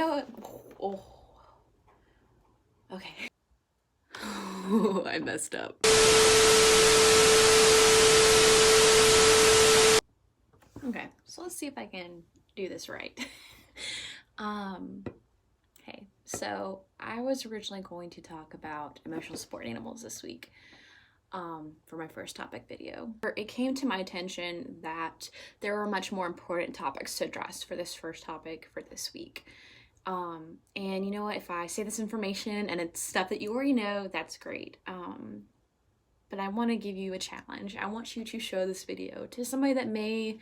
know, oh, okay. I messed up. Okay, so let's see if I can do this right. Okay, so I was originally going to talk about emotional support animals this week. For my first topic video. It came to my attention that there are much more important topics to address for this first topic for this week. And you know what, if I say this information and it's stuff that you already know, that's great. But I want to give you a challenge. I want you to show this video to somebody that may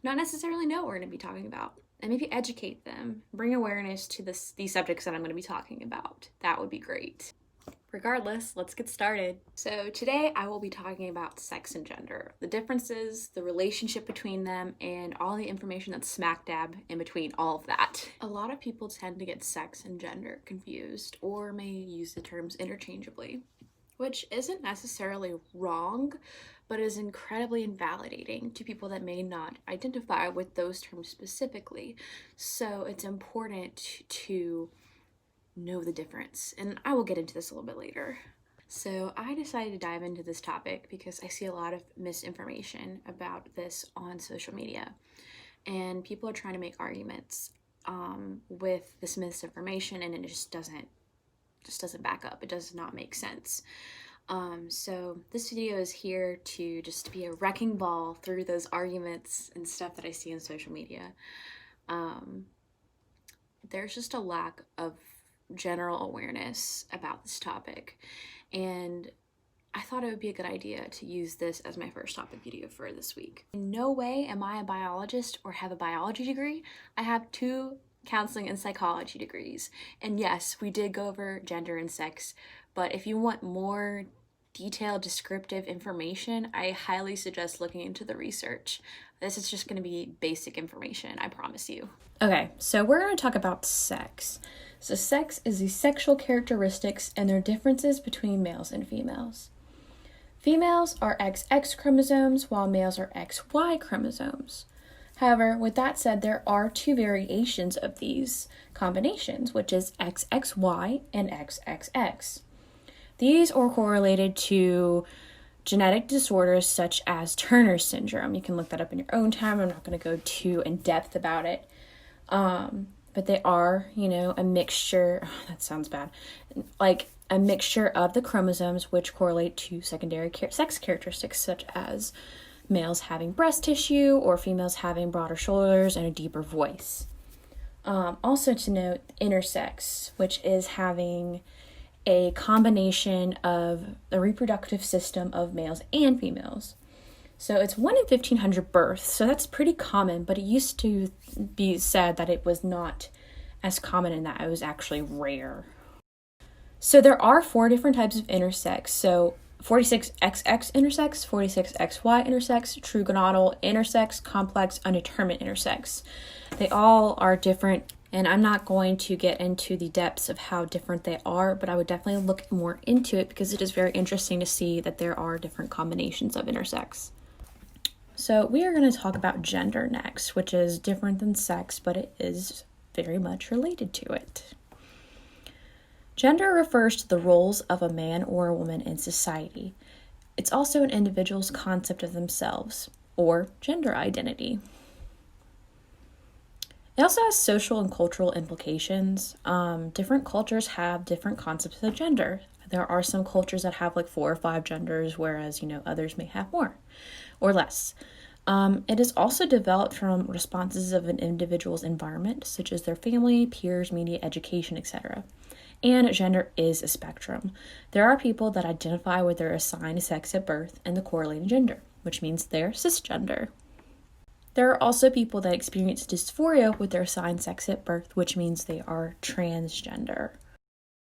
not necessarily know what we're going to be talking about, and maybe educate them, bring awareness to these subjects that I'm going to be talking about. That would be great. Regardless, let's get started. So today I will be talking about sex and gender, the differences, the relationship between them, and all the information that's smack dab in between all of that. A lot of people tend to get sex and gender confused or may use the terms interchangeably, which isn't necessarily wrong, but is incredibly invalidating to people that may not identify with those terms specifically. So it's important to know the difference, and I will get into this a little bit later. So I decided to dive into this topic because I see a lot of misinformation about this on social media, and people are trying to make arguments with this misinformation, and it just doesn't back up. It does not make sense. So this video is here to just be a wrecking ball through those arguments and stuff that I see on social media. There's just a lack of general awareness about this topic, and I thought it would be a good idea to use this as my first topic video for this week. In no way am I a biologist or have a biology degree. I have 2 counseling and psychology degrees, and yes, we did go over gender and sex, but if you want more detailed descriptive information, I highly suggest looking into the research. This is just going to be basic information, I promise you. Okay, so we're going to talk about sex. So sex is the sexual characteristics and their differences between males and females. Females are XX chromosomes, while males are XY chromosomes. However, with that said, there are 2 variations of these combinations, which is XXY and XXX. These are correlated to genetic disorders such as Turner syndrome. You can look that up in your own time. I'm not going to go too in depth about it. But they are, a mixture, that sounds bad, like a mixture of the chromosomes which correlate to secondary sex characteristics such as males having breast tissue or females having broader shoulders and a deeper voice. Also to note, intersex, which is having a combination of the reproductive system of males and females. So it's 1 in 1,500 births, so that's pretty common, but it used to be said that it was not as common and that it was actually rare. So there are 4 different types of intersex. So 46XX intersex, 46XY intersex, true gonadal intersex, complex undetermined intersex. They all are different, and I'm not going to get into the depths of how different they are, but I would definitely look more into it because it is very interesting to see that there are different combinations of intersex. So we are going to talk about gender next, which is different than sex, but it is very much related to it. Gender refers to the roles of a man or a woman in society. It's also an individual's concept of themselves, or gender identity. It also has social and cultural implications. Different cultures have different concepts of gender. There are some cultures that have like 4 or 5 genders, whereas, others may have more or less. It is also developed from responses of an individual's environment, such as their family, peers, media, education, etc. And gender is a spectrum. There are people that identify with their assigned sex at birth and the correlating gender, which means they're cisgender. There are also people that experience dysphoria with their assigned sex at birth, which means they are transgender.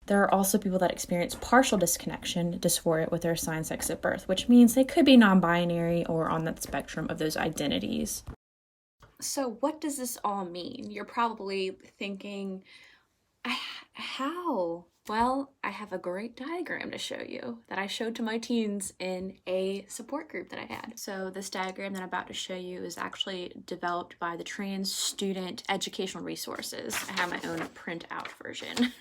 There are also people that experience partial disconnection, dysphoria, with their assigned sex at birth, which means they could be non-binary or on that spectrum of those identities. So what does this all mean? You're probably thinking, how? Well, I have a great diagram to show you that I showed to my teens in a support group that I had. So this diagram that I'm about to show you is actually developed by the Trans Student Educational Resources. I have my own printout version.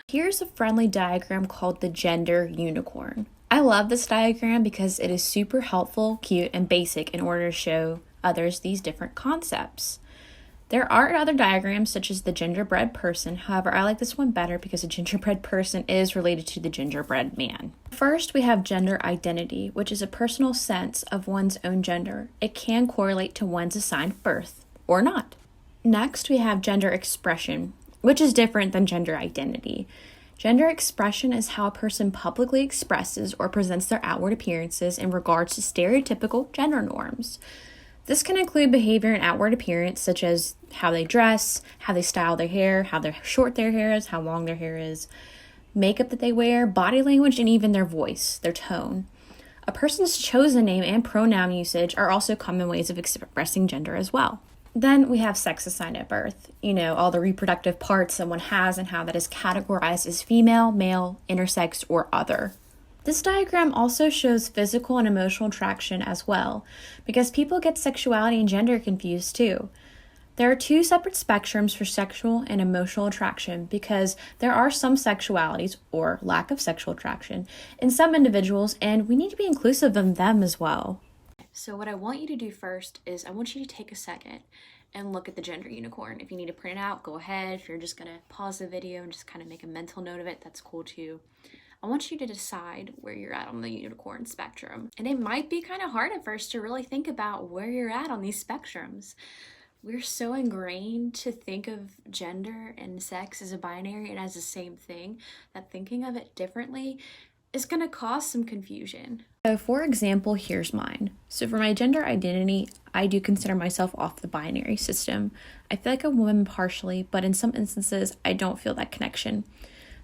Here's a friendly diagram called the gender unicorn. I love this diagram because it is super helpful, cute, and basic in order to show others these different concepts. There are other diagrams such as the gingerbread person, however I like this one better because a gingerbread person is related to the gingerbread man. First, we have gender identity, which is a personal sense of one's own gender. It can correlate to one's assigned birth or not. Next, we have gender expression, which is different than gender identity. Gender expression is how a person publicly expresses or presents their outward appearances in regards to stereotypical gender norms. This can include behavior and outward appearance, such as how they dress, how they style their hair, how short their hair is, how long their hair is, makeup that they wear, body language, and even their voice, their tone. A person's chosen name and pronoun usage are also common ways of expressing gender as well. Then we have sex assigned at birth. All the reproductive parts someone has and how that is categorized as female, male, intersex, or other. This diagram also shows physical and emotional attraction as well, because people get sexuality and gender confused too. There are two separate spectrums for sexual and emotional attraction because there are some sexualities, or lack of sexual attraction, in some individuals, and we need to be inclusive of them as well. So what I want you to do first is I want you to take a second and look at the gender unicorn. If you need to print it out, go ahead. If you're just going to pause the video and just kind of make a mental note of it, that's cool too. I want you to decide where you're at on the unicorn spectrum. And it might be kind of hard at first to really think about where you're at on these spectrums. We're so ingrained to think of gender and sex as a binary and as the same thing that thinking of it differently is going to cause some confusion. So for example, here's mine. So for my gender identity, I do consider myself off the binary system. I feel like a woman partially, but in some instances, I don't feel that connection.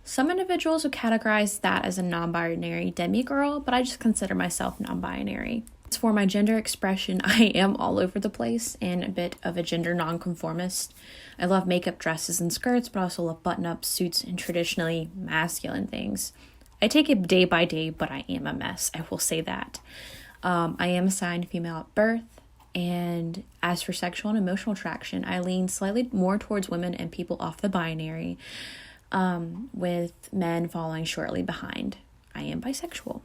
Some individuals would categorize that as a non-binary demi-girl, but I just consider myself non-binary. As for my gender expression, I am all over the place and a bit of a gender non-conformist. I love makeup, dresses, and skirts, but I also love button-ups, suits, and traditionally masculine things. I take it day by day, but I am a mess, I will say that. I am assigned female at birth, and as for sexual and emotional attraction, I lean slightly more towards women and people off the binary, with men following shortly behind. I am bisexual.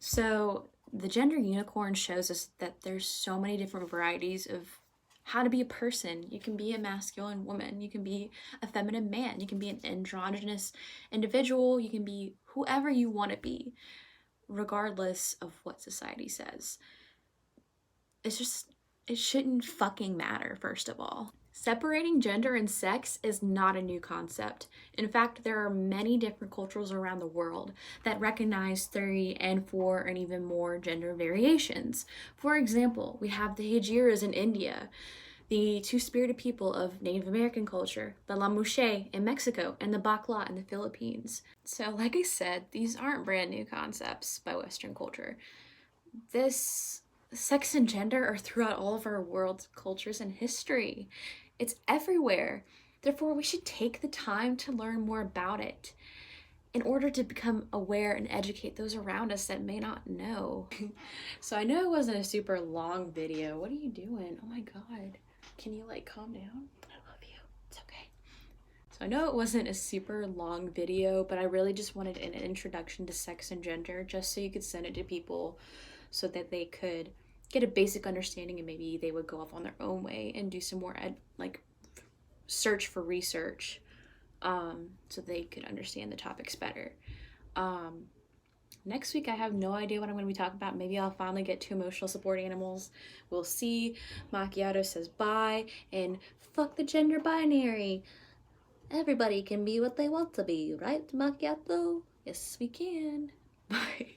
So the gender unicorn shows us that there's so many different varieties of how to be a person. You can be a masculine woman, you can be a feminine man, you can be an androgynous individual, you can be whoever you want to be, regardless of what society says. It shouldn't fucking matter, first of all. Separating gender and sex is not a new concept. In fact, there are many different cultures around the world that recognize 3 and 4 and even more gender variations. For example, we have the Hijiras in India, the Two-Spirited People of Native American culture, the La Muxe in Mexico, and the Bakla in the Philippines. So like I said, these aren't brand new concepts by Western culture. Sex and gender are throughout all of our world's cultures and history. It's everywhere. Therefore, we should take the time to learn more about it in order to become aware and educate those around us that may not know. So I know it wasn't a super long video. What are you doing? Oh my God. Can you calm down? I love you. It's okay. So I know it wasn't a super long video, but I really just wanted an introduction to sex and gender just so you could send it to people so that they could get a basic understanding and maybe they would go off on their own way and do some more search for research so they could understand the topics better. Next week I have no idea what I'm going to be talking about. Maybe I'll finally get to emotional support animals. We'll see. Macchiato says bye and fuck the gender binary. Everybody can be what they want to be, right, Macchiato? Yes, we can. Bye.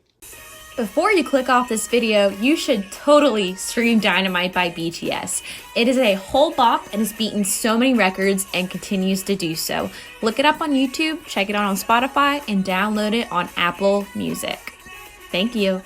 Before you click off this video, you should totally stream Dynamite by BTS. It is a whole bop and has beaten so many records and continues to do so. Look it up on YouTube, check it out on Spotify, and download it on Apple Music. Thank you.